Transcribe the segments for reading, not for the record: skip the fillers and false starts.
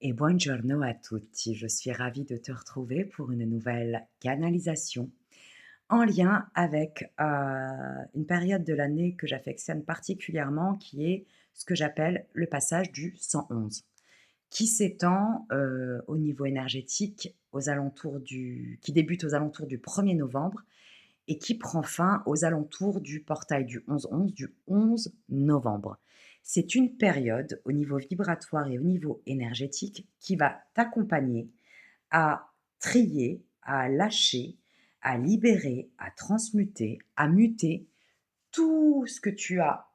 Et buongiorno a tutti, je suis ravie de te retrouver pour une nouvelle canalisation en lien avec une période de l'année que j'affectionne particulièrement, qui est ce que j'appelle le passage du 111, qui s'étend au niveau énergétique qui débute aux alentours du 1er novembre et qui prend fin aux alentours du portail du 11-11 du 11 novembre. C'est une période au niveau vibratoire et au niveau énergétique qui va t'accompagner à trier, à lâcher, à libérer, à transmuter, à muter tout ce que tu as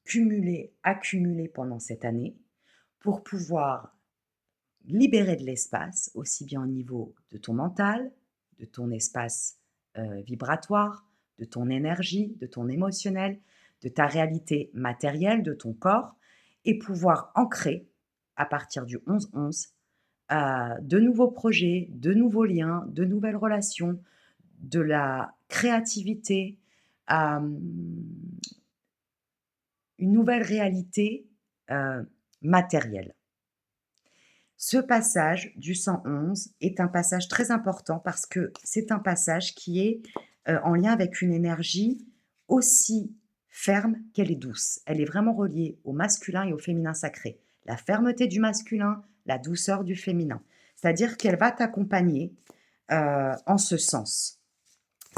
cumulé, accumulé pendant cette année pour pouvoir libérer de l'espace, aussi bien au niveau de ton mental, de ton espace vibratoire, de ton énergie, de ton émotionnel, de ta réalité matérielle, de ton corps, et pouvoir ancrer à partir du 11-11 de nouveaux projets, de nouveaux liens, de nouvelles relations, de la créativité, euh, une nouvelle réalité matérielle. Ce passage du 111 est un passage très important parce que c'est un passage qui est en lien avec une énergie aussi ferme qu'elle est douce. Elle est vraiment reliée au masculin et au féminin sacré. La fermeté du masculin, la douceur du féminin. C'est-à-dire qu'elle va t'accompagner en ce sens.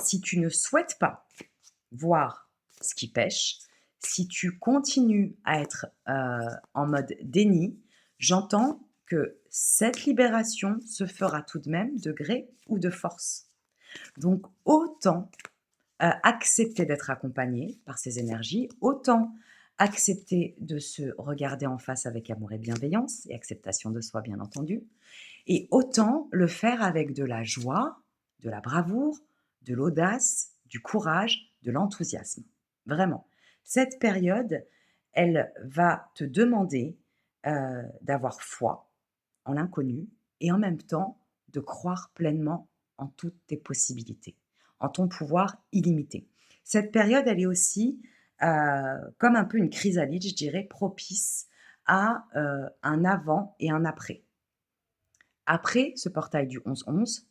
Si tu ne souhaites pas voir ce qui pêche, si tu continues à être en mode déni, j'entends que cette libération se fera tout de même de gré ou de force. Donc autant accepter d'être accompagné par ces énergies, autant accepter de se regarder en face avec amour et bienveillance et acceptation de soi bien entendu, et autant le faire avec de la joie, de la bravoure, de l'audace, du courage, de l'enthousiasme. Vraiment. Cette période, elle va te demander d'avoir foi en l'inconnu et en même temps de croire pleinement en toutes tes possibilités, en ton pouvoir illimité. Cette période, elle est aussi comme un peu une chrysalide, je dirais, propice à un avant et un après. Après ce portail du 11-11,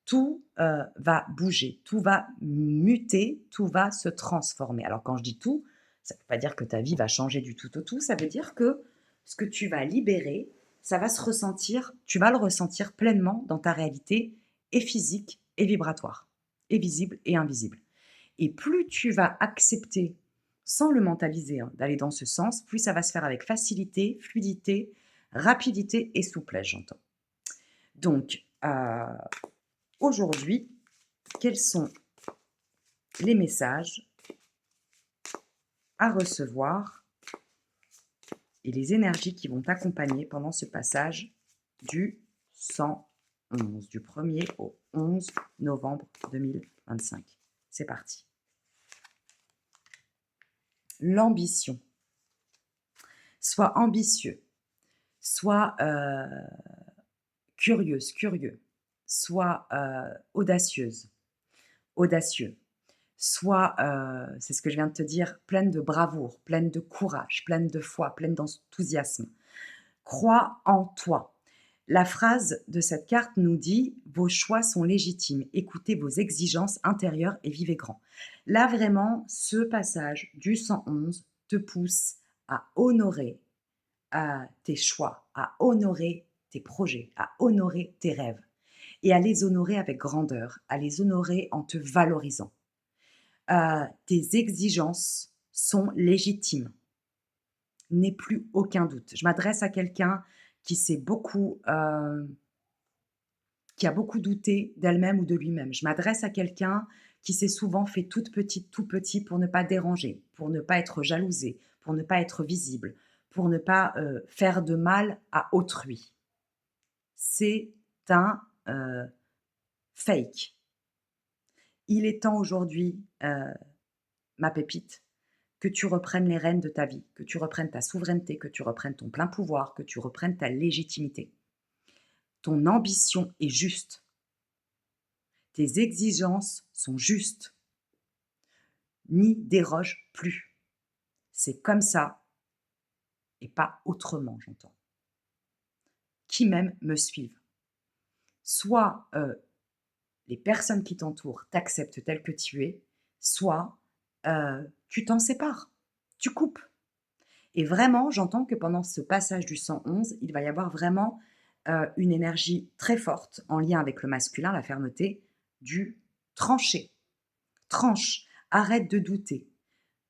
tout va bouger, tout va muter, tout va se transformer. Alors quand je dis tout, ça ne veut pas dire que ta vie va changer du tout au tout, ça veut dire que ce que tu vas libérer, ça va se ressentir, tu vas le ressentir pleinement dans ta réalité et physique et vibratoire, et visible et invisible. Et plus tu vas accepter, sans le mentaliser, hein, d'aller dans ce sens, plus ça va se faire avec facilité, fluidité, rapidité et souplesse, j'entends. Donc, aujourd'hui, quels sont les messages à recevoir et les énergies qui vont t'accompagner pendant ce passage du 111, du 1er au 11 novembre 2025. C'est parti. L'ambition. Sois ambitieux, sois curieuse, curieux, sois audacieuse, audacieux. Sois, c'est ce que je viens de te dire, pleine de bravoure, pleine de courage, pleine de foi, pleine d'enthousiasme. Crois en toi. La phrase de cette carte nous dit: «Vos choix sont légitimes, écoutez vos exigences intérieures et vivez grand». Là, vraiment, ce passage du 111 te pousse à honorer tes choix, à honorer tes projets, à honorer tes rêves et à les honorer avec grandeur, à les honorer en te valorisant. Tes exigences sont légitimes, n'aie plus aucun doute. Je m'adresse à quelqu'un qui s'est beaucoup, qui a beaucoup douté d'elle-même ou de lui-même. Je m'adresse à quelqu'un qui s'est souvent fait toute petite, tout petit pour ne pas déranger, pour ne pas être jalousé, pour ne pas être visible, pour ne pas faire de mal à autrui. C'est un fake. Il est temps aujourd'hui, ma pépite, que tu reprennes les rênes de ta vie, que tu reprennes ta souveraineté, que tu reprennes ton plein pouvoir, que tu reprennes ta légitimité. Ton ambition est juste. Tes exigences sont justes. N'y déroge plus. C'est comme ça et pas autrement, j'entends. qui m'aiment me suivent. Soit les personnes qui t'entourent t'acceptent tel que tu es, soit tu t'en sépares, tu coupes. Et vraiment, j'entends que pendant ce passage du 111, il va y avoir vraiment une énergie très forte en lien avec le masculin, la fermeté, du trancher. Tranche, arrête de douter.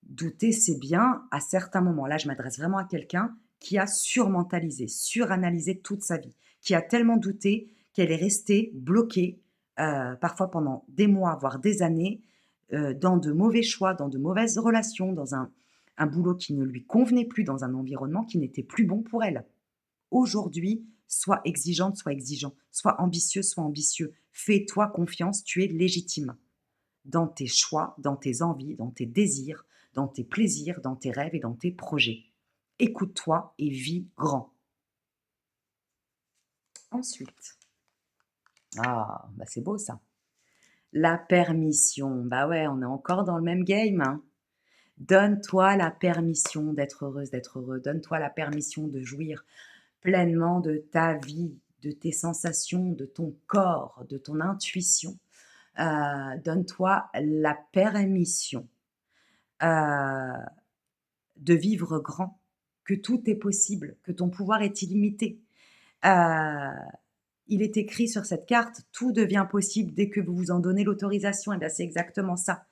Douter, c'est bien à certains moments. Là, je m'adresse vraiment à quelqu'un qui a surmentalisé, suranalysé toute sa vie, qui a tellement douté qu'elle est restée bloquée, parfois pendant des mois, voire des années, dans de mauvais choix, dans de mauvaises relations, dans un boulot qui ne lui convenait plus, dans un environnement qui n'était plus bon pour elle. Aujourd'hui, sois exigeante, sois exigeant, sois ambitieux, sois ambitieux. Fais-toi confiance, tu es légitime dans tes choix, dans tes envies, dans tes désirs, dans tes plaisirs, dans tes rêves et dans tes projets. Écoute-toi et vis grand. Ensuite, bah c'est beau ça. La permission. Bah ouais, on est encore dans le même game, hein. Donne-toi la permission d'être heureuse, d'être heureux. Donne-toi la permission de jouir pleinement de ta vie, de tes sensations, de ton corps, de ton intuition. Donne-toi la permission euh, de vivre grand, que tout est possible, que ton pouvoir est illimité. Euh, il est écrit sur cette carte, tout devient possible dès que vous vous en donnez l'autorisation. Et bien c'est exactement ça.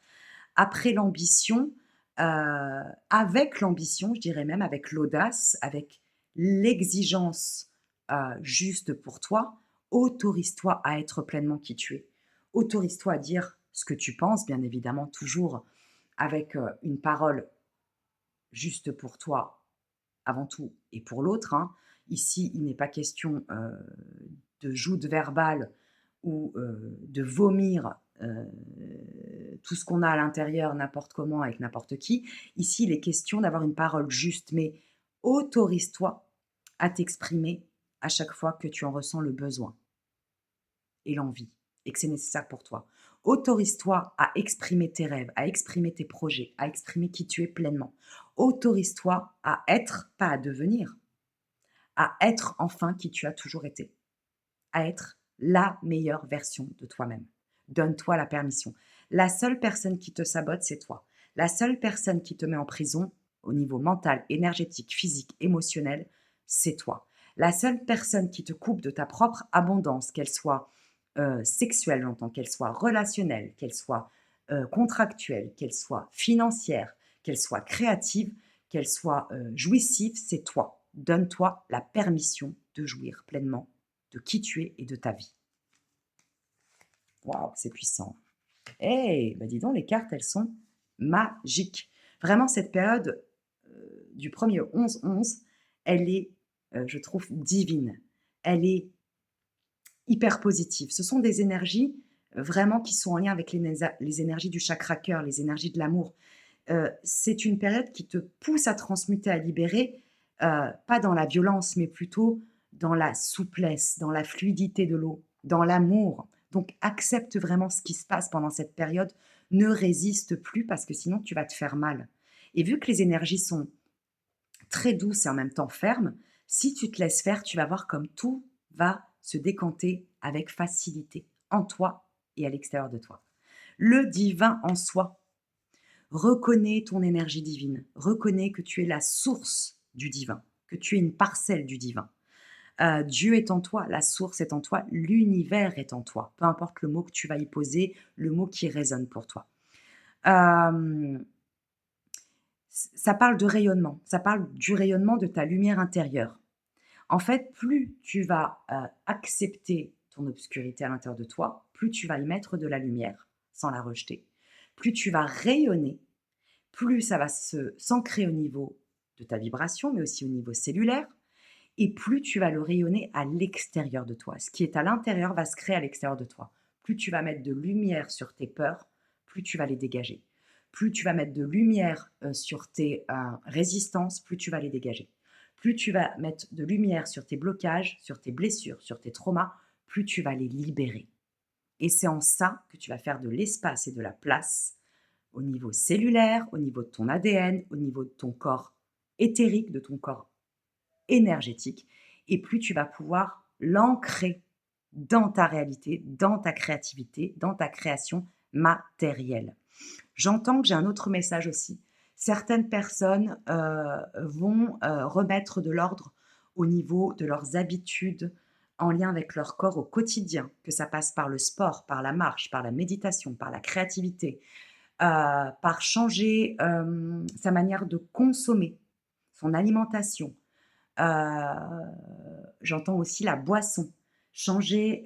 Après l'ambition, avec l'ambition, je dirais même avec l'audace, avec l'exigence juste pour toi, autorise-toi à être pleinement qui tu es. Autorise-toi à dire ce que tu penses, bien évidemment, toujours avec une parole juste pour toi avant tout et pour l'autre, hein. Ici, il n'est pas question de joute verbale ou de vomir tout ce qu'on a à l'intérieur n'importe comment avec n'importe qui. Ici, il est question d'avoir une parole juste, mais autorise-toi à t'exprimer à chaque fois que tu en ressens le besoin et l'envie et que c'est nécessaire pour toi. Autorise-toi à exprimer tes rêves, à exprimer tes projets, à exprimer qui tu es pleinement. Autorise-toi à être, pas à devenir, à être enfin qui tu as toujours été, à être la meilleure version de toi-même. Donne-toi la permission. La seule personne qui te sabote, c'est toi. La seule personne qui te met en prison au niveau mental, énergétique, physique, émotionnel, c'est toi. La seule personne qui te coupe de ta propre abondance, qu'elle soit sexuelle, j'entends, qu'elle soit relationnelle, qu'elle soit contractuelle, qu'elle soit financière, qu'elle soit créative, qu'elle soit jouissive, c'est toi. Donne-toi la permission de jouir pleinement de qui tu es et de ta vie. Waouh, c'est puissant. Eh, bah dis donc, les cartes, elles sont magiques. Vraiment, cette période du 1er au 11-11, elle est, je trouve, divine. Elle est hyper positive. Ce sont des énergies vraiment qui sont en lien avec les énergies du chakra cœur, les énergies de l'amour. C'est une période qui te pousse à transmuter, à libérer, pas dans la violence, mais plutôt dans la souplesse, dans la fluidité de l'eau, dans l'amour. Donc accepte vraiment ce qui se passe pendant cette période. Ne résiste plus parce que sinon tu vas te faire mal. Et vu que les énergies sont très douces et en même temps fermes, si tu te laisses faire, tu vas voir comme tout va se décanter avec facilité en toi et à l'extérieur de toi. Le divin en soi. Reconnais ton énergie divine. Reconnais que tu es la source du divin, que tu es une parcelle du divin. Dieu est en toi, la source est en toi, l'univers est en toi. Peu importe le mot que tu vas y poser, le mot qui résonne pour toi. Ça parle de rayonnement, ça parle du rayonnement de ta lumière intérieure. En fait, plus tu vas accepter ton obscurité à l'intérieur de toi, plus tu vas y mettre de la lumière sans la rejeter, plus tu vas rayonner, plus ça va s'ancrer au niveau de ta vibration, mais aussi au niveau cellulaire, et plus tu vas le rayonner à l'extérieur de toi. Ce qui est à l'intérieur va se créer à l'extérieur de toi. Plus tu vas mettre de lumière sur tes peurs, plus tu vas les dégager. Plus tu vas mettre de lumière sur tes résistances, plus tu vas les dégager. Plus tu vas mettre de lumière sur tes blocages, sur tes blessures, sur tes traumas, plus tu vas les libérer. Et c'est en ça que tu vas faire de l'espace et de la place au niveau cellulaire, au niveau de ton ADN, au niveau de ton corps éthérique, de ton corps énergétique, et plus tu vas pouvoir l'ancrer dans ta réalité, dans ta créativité, dans ta création matérielle. J'entends que j'ai un autre message aussi. Certaines personnes, vont, remettre de l'ordre au niveau de leurs habitudes en lien avec leur corps au quotidien, que ça passe par le sport, par la marche, par la méditation, par la créativité, par changer, sa manière de consommer, son alimentation. Heu, J'entends aussi la boisson, changer,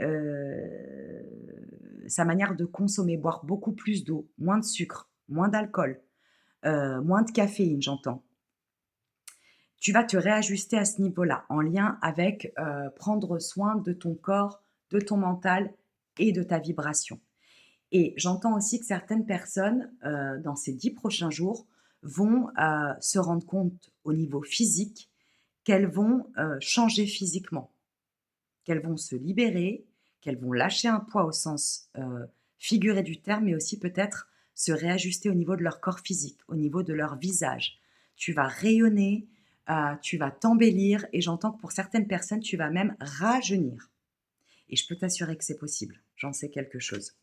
sa manière de consommer, boire beaucoup plus d'eau, moins de sucre, moins d'alcool, moins de caféine, j'entends. Tu vas te réajuster à ce niveau-là, en lien avec, prendre soin de ton corps, de ton mental et de ta vibration. Et j'entends aussi que certaines personnes, dans ces 10 prochains jours, vont, se rendre compte au niveau physique qu'elles vont, changer physiquement, qu'elles vont se libérer, qu'elles vont lâcher un poids au sens, figuré du terme, mais aussi peut-être se réajuster au niveau de leur corps physique, au niveau de leur visage. Tu vas rayonner, tu vas t'embellir et j'entends que pour certaines personnes, tu vas même rajeunir et je peux t'assurer que c'est possible. J'en sais quelque chose.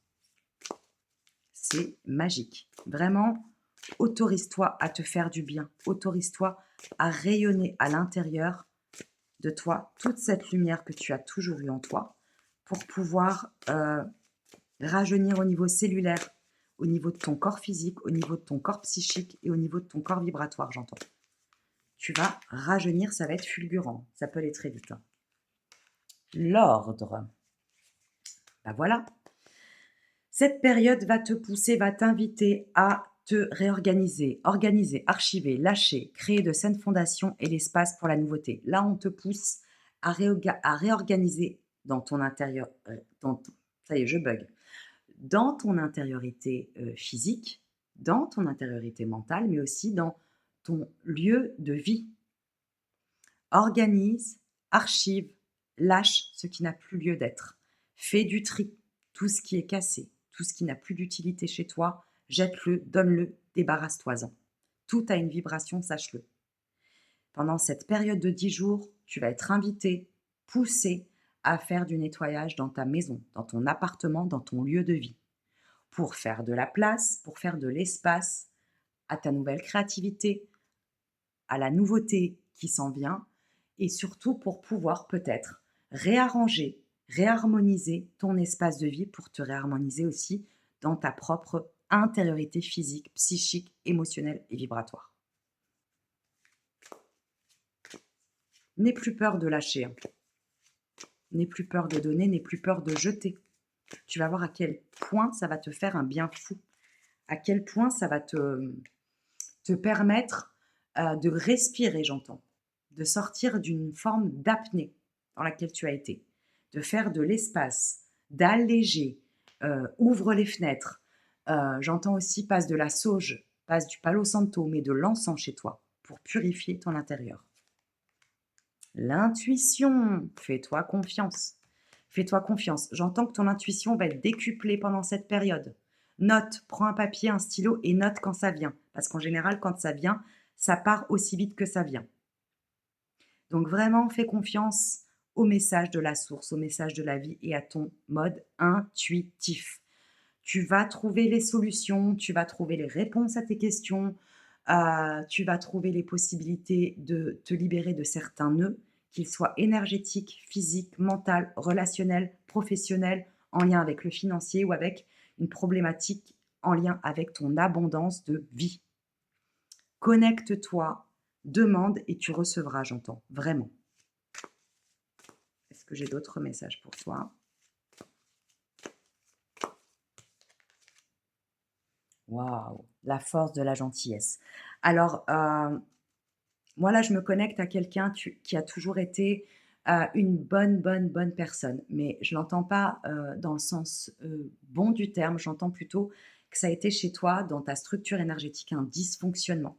C'est magique. Vraiment, autorise-toi à te faire du bien. Autorise-toi à rayonner à l'intérieur de toi toute cette lumière que tu as toujours eue en toi pour pouvoir rajeunir au niveau cellulaire, au niveau de ton corps physique, au niveau de ton corps psychique et au niveau de ton corps vibratoire, j'entends. Tu vas rajeunir, ça va être fulgurant. Ça peut aller très vite, hein. L'ordre. Ben voilà. Cette période va te pousser, va t'inviter à te réorganiser, organiser, archiver, lâcher, créer de saines fondations et l'espace pour la nouveauté. Là, on te pousse à réorganiser dans ton intérieur, ça y est, je bug, dans ton intériorité physique, dans ton intériorité mentale, mais aussi dans ton lieu de vie. Organise, archive, lâche ce qui n'a plus lieu d'être. Fais du tri, tout ce qui est cassé, tout ce qui n'a plus d'utilité chez toi, jette-le, donne-le, débarrasse-toi-en. Tout a une vibration, sache-le. Pendant cette période de 10 jours, tu vas être invité, poussé à faire du nettoyage dans ta maison, dans ton appartement, dans ton lieu de vie, pour faire de la place, pour faire de l'espace à ta nouvelle créativité, à la nouveauté qui s'en vient et surtout pour pouvoir peut-être réarranger, réharmoniser ton espace de vie pour te réharmoniser aussi dans ta propre intériorité physique, psychique, émotionnelle et vibratoire. N'aie plus peur de lâcher, hein. N'aie plus peur de donner, n'aie plus peur de jeter. Tu vas voir à quel point ça va te faire un bien fou, à quel point ça va te permettre de respirer, j'entends, de sortir d'une forme d'apnée dans laquelle tu as été, de faire de l'espace, d'alléger, ouvre les fenêtres. J'entends aussi passe de la sauge, passe du palo santo, mais de l'encens chez toi pour purifier ton intérieur. L'intuition, fais-toi confiance. Fais-toi confiance. J'entends que ton intuition va être décuplée pendant cette période. Note, prends un papier, un stylo et note quand ça vient. Parce qu'en général, quand ça vient, ça part aussi vite que ça vient. Donc vraiment, fais confiance au message de la source, au message de la vie et à ton mode intuitif. Tu vas trouver les solutions, tu vas trouver les réponses à tes questions, tu vas trouver les possibilités de te libérer de certains nœuds, qu'ils soient énergétiques, physiques, mentaux, relationnels, professionnels, en lien avec le financier ou avec une problématique en lien avec ton abondance de vie. Connecte-toi, demande et tu recevras, j'entends, vraiment. Est-ce que j'ai d'autres messages pour toi? Waouh, la force de la gentillesse. Alors, moi là, je me connecte à quelqu'un qui a toujours été une bonne personne, mais je l'entends pas dans le sens bon du terme, j'entends plutôt que ça a été chez toi, dans ta structure énergétique, un dysfonctionnement.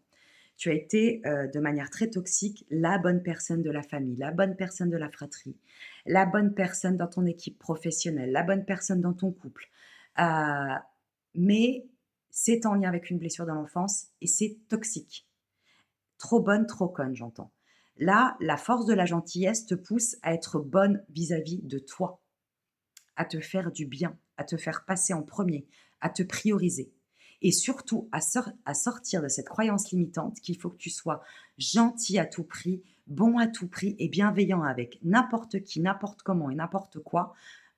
Tu as été de manière très toxique la bonne personne de la famille, la bonne personne de la fratrie, la bonne personne dans ton équipe professionnelle, la bonne personne dans ton couple. Euh, mais c'est en lien avec une blessure de l'enfance et c'est toxique. Trop bonne, trop conne, j'entends. Là, la force de la gentillesse te pousse à être bonne vis-à-vis de toi, à te faire du bien, à te faire passer en premier, à te prioriser et surtout à sortir de cette croyance limitante qu'il faut que tu sois gentil à tout prix, bon à tout prix et bienveillant avec n'importe qui, n'importe comment et n'importe quoi,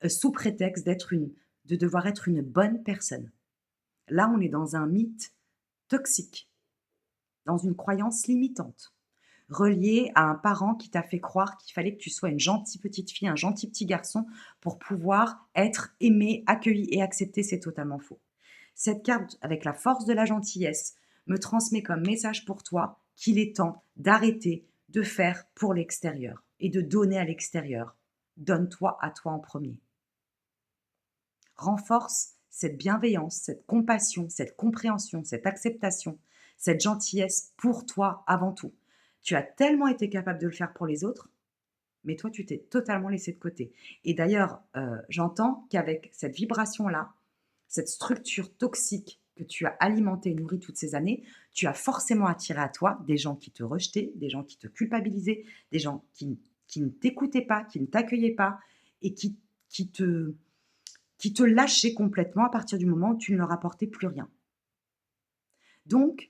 sous prétexte de devoir être une bonne personne. Là, on est dans un mythe toxique, dans une croyance limitante, reliée à un parent qui t'a fait croire qu'il fallait que tu sois une gentille petite fille, un gentil petit garçon pour pouvoir être aimé, accueilli et accepté. C'est totalement faux. Cette carte, avec la force de la gentillesse, me transmet comme message pour toi qu'il est temps d'arrêter de faire pour l'extérieur et de donner à l'extérieur. Donne-toi à toi en premier. Renforce cette bienveillance, cette compassion, cette compréhension, cette acceptation, cette gentillesse pour toi avant tout. Tu as tellement été capable de le faire pour les autres, mais toi, tu t'es totalement laissé de côté. Et d'ailleurs, j'entends qu'avec cette vibration-là, cette structure toxique que tu as alimentée et nourrie toutes ces années, tu as forcément attiré à toi des gens qui te rejetaient, des gens qui te culpabilisaient, des gens qui ne t'écoutaient pas, qui ne t'accueillaient pas et qui te, qui te lâchaient complètement à partir du moment où tu ne leur apportais plus rien. Donc,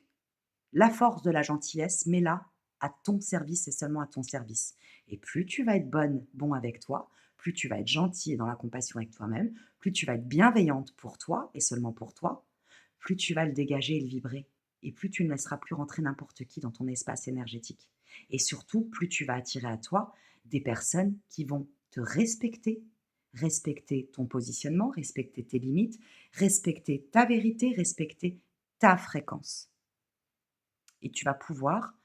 la force de la gentillesse, mets-la à ton service et seulement à ton service. Et plus tu vas être bon avec toi, plus tu vas être gentil et dans la compassion avec toi-même, plus tu vas être bienveillante pour toi et seulement pour toi, plus tu vas le dégager et le vibrer. Et plus tu ne laisseras plus rentrer n'importe qui dans ton espace énergétique. Et surtout, plus tu vas attirer à toi des personnes qui vont te respecter, respecter ton positionnement, respecter tes limites, respecter ta vérité, respecter ta fréquence et tu vas pouvoir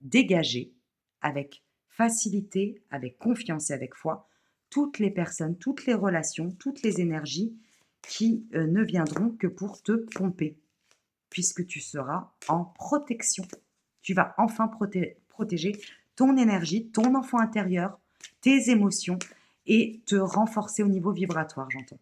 dégager avec facilité, avec confiance et avec foi toutes les personnes, toutes les relations, toutes les énergies qui ne viendront que pour te pomper, puisque tu seras en protection. Tu vas enfin protéger ton énergie, ton enfant intérieur, tes émotions et te renforcer au niveau vibratoire, j'entends.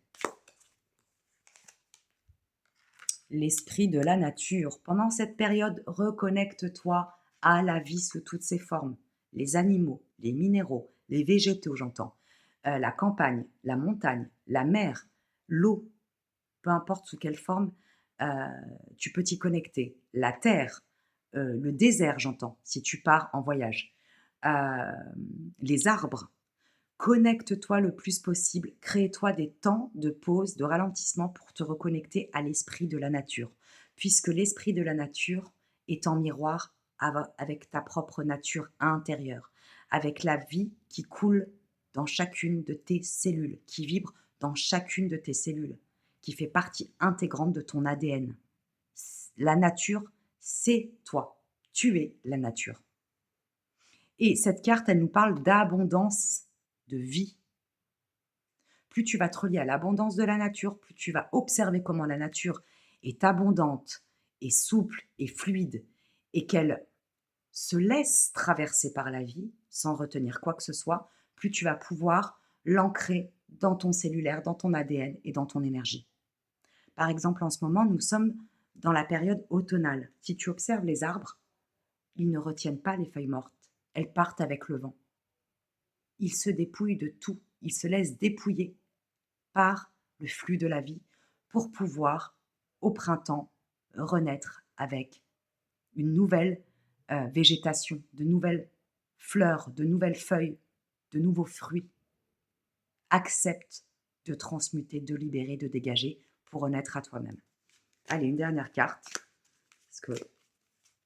L'esprit de la nature. Pendant cette période, reconnecte-toi à la vie sous toutes ses formes. Les animaux, les minéraux, les végétaux, j'entends. La campagne, la montagne, la mer, l'eau, peu importe sous quelle forme, euh, tu peux t'y connecter. La terre, le désert, j'entends, si tu pars en voyage. Euh, les arbres, connecte-toi le plus possible, crée-toi des temps de pause, de ralentissement pour te reconnecter à l'esprit de la nature, puisque l'esprit de la nature est en miroir avec ta propre nature intérieure, avec la vie qui coule dans chacune de tes cellules, qui vibre dans chacune de tes cellules, qui fait partie intégrante de ton ADN. La nature, c'est toi. Tu es la nature. Et cette carte, elle nous parle d'abondance de vie. Plus tu vas te relier à l'abondance de la nature, plus tu vas observer comment la nature est abondante et souple et fluide et qu'elle se laisse traverser par la vie sans retenir quoi que ce soit, plus tu vas pouvoir l'ancrer dans ton cellulaire, dans ton ADN et dans ton énergie. Par exemple, en ce moment, nous sommes dans la période automnale. Si tu observes les arbres, ils ne retiennent pas les feuilles mortes, elles partent avec le vent. Ils se dépouillent de tout, ils se laissent dépouiller par le flux de la vie pour pouvoir, au printemps, renaître avec une nouvelle végétation, de nouvelles fleurs, de nouvelles feuilles, de nouveaux fruits. Accepte de transmuter, de libérer, de dégager pour renaître à toi-même. Allez, une dernière carte, parce que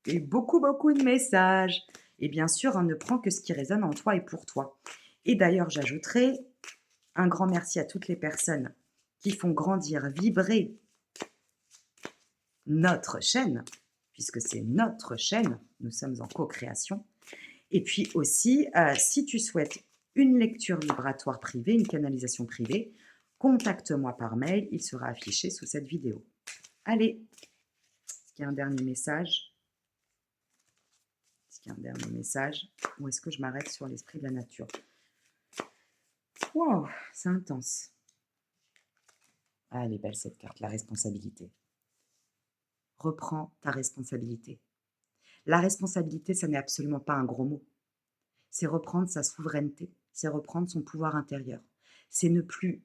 il y a eu beaucoup, beaucoup de messages. Et bien sûr, on ne prend que ce qui résonne en toi et pour toi. Et d'ailleurs, j'ajouterai un grand merci à toutes les personnes qui font grandir, vibrer notre chaîne, puisque c'est notre chaîne, nous sommes en co-création. Et puis aussi, si tu souhaites une lecture vibratoire privée, une canalisation privée, contacte-moi par mail, il sera affiché sous cette vidéo. Allez, est-ce qu'il y a un dernier message? Est-ce qu'il y a un dernier message? Ou est-ce que je m'arrête sur l'esprit de la nature? Wow, c'est intense. Ah, elle est belle cette carte, la responsabilité. Reprends ta responsabilité. La responsabilité, ça n'est absolument pas un gros mot. c'est reprendre sa souveraineté, c'est reprendre son pouvoir intérieur. C'est ne plus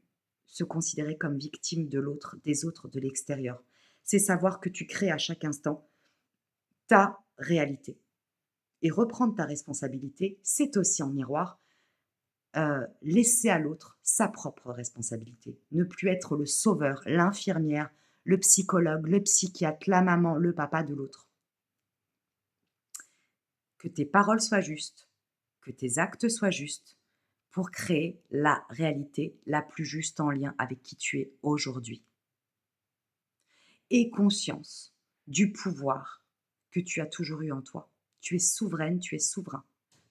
se considérer comme victime de l'autre, des autres, de l'extérieur. C'est savoir que tu crées à chaque instant ta réalité. Et reprendre ta responsabilité, c'est aussi en miroir laisser à l'autre sa propre responsabilité. Ne plus être le sauveur, l'infirmière, le psychologue, le psychiatre, la maman, le papa de l'autre. Que tes paroles soient justes, que tes actes soient justes pour créer la réalité la plus juste en lien avec qui tu es aujourd'hui. Aie conscience du pouvoir que tu as toujours eu en toi. Tu es souveraine, tu es souverain.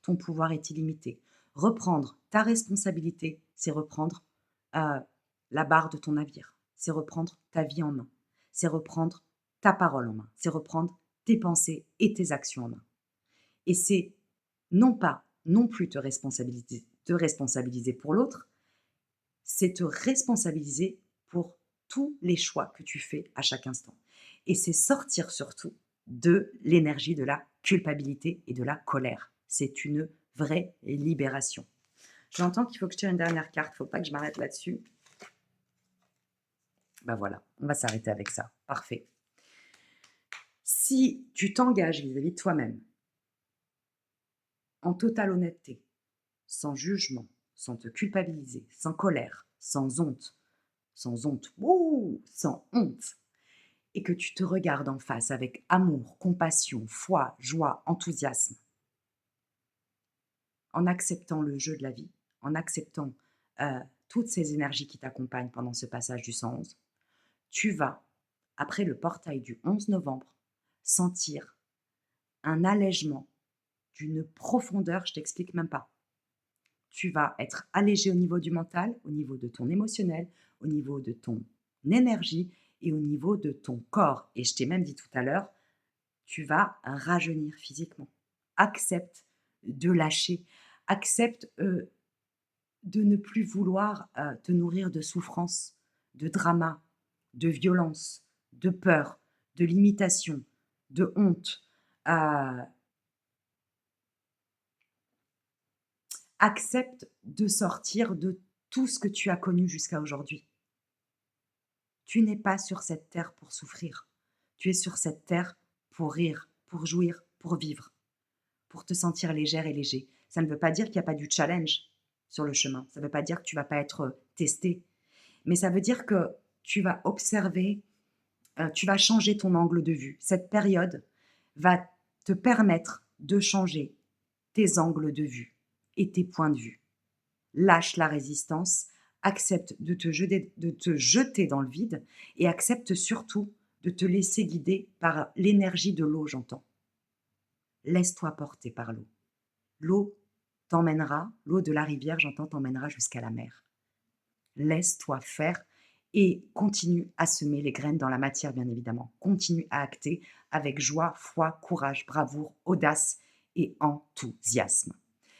Ton pouvoir est illimité. Reprendre ta responsabilité, c'est reprendre la barre de ton navire. C'est reprendre ta vie en main. C'est reprendre ta parole en main. C'est reprendre tes pensées et tes actions en main. Et c'est non pas non plus te responsabiliser pour l'autre, c'est te responsabiliser pour tous les choix que tu fais à chaque instant. Et c'est sortir surtout de l'énergie de la culpabilité et de la colère. C'est une vraie libération. J'entends qu'il faut que je tire une dernière carte, il ne faut pas que je m'arrête là-dessus. Ben voilà, on va s'arrêter avec ça. Parfait. Si tu t'engages vis-à-vis de toi-même, en totale honnêteté, sans jugement, sans te culpabiliser, sans colère, sans honte, sans honte, et que tu te regardes en face avec amour, compassion, foi, joie, enthousiasme, en acceptant le jeu de la vie, en acceptant toutes ces énergies qui t'accompagnent pendant ce passage du 111, tu vas, après le portail du 11 novembre, sentir un allègement d'une profondeur, je t'explique même pas. Tu vas être allégé au niveau du mental, au niveau de ton émotionnel, au niveau de ton énergie et au niveau de ton corps. Et je t'ai même dit tout à l'heure, tu vas rajeunir physiquement. Accepte de lâcher. Accepte de ne plus vouloir te nourrir de souffrance, de drama, de violence, de peur, de limitation, de honte. Accepte de sortir de tout ce que tu as connu jusqu'à aujourd'hui. Tu n'es pas sur cette terre pour souffrir. Tu es sur cette terre pour rire, pour jouir, pour vivre, pour te sentir légère et léger. Ça ne veut pas dire qu'il n'y a pas du challenge sur le chemin. Ça ne veut pas dire que tu ne vas pas être testé. Mais ça veut dire que tu vas observer, tu vas changer ton angle de vue. Cette période va te permettre de changer tes angles de vue et tes points de vue. Lâche la résistance, accepte de te jeter dans le vide et accepte surtout de te laisser guider par l'énergie de l'eau, j'entends. Laisse-toi porter par l'eau. L'eau t'emmènera, l'eau de la rivière, j'entends, t'emmènera jusqu'à la mer. Laisse-toi faire et continue à semer les graines dans la matière, bien évidemment. Continue à acter avec joie, foi, courage, bravoure, audace et enthousiasme.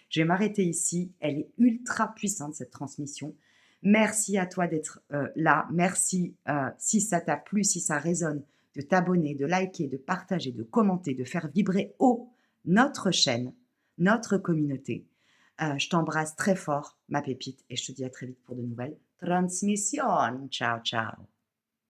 Je vais m'arrêter ici. Elle est ultra puissante, cette transmission. Merci à toi d'être là. Merci si ça t'a plu, si ça résonne, de t'abonner, de liker, de partager, de commenter, de faire vibrer haut notre chaîne, notre communauté. Je t'embrasse très fort, ma pépite, et je te dis à très vite pour de nouvelles transmissions. Ciao, ciao.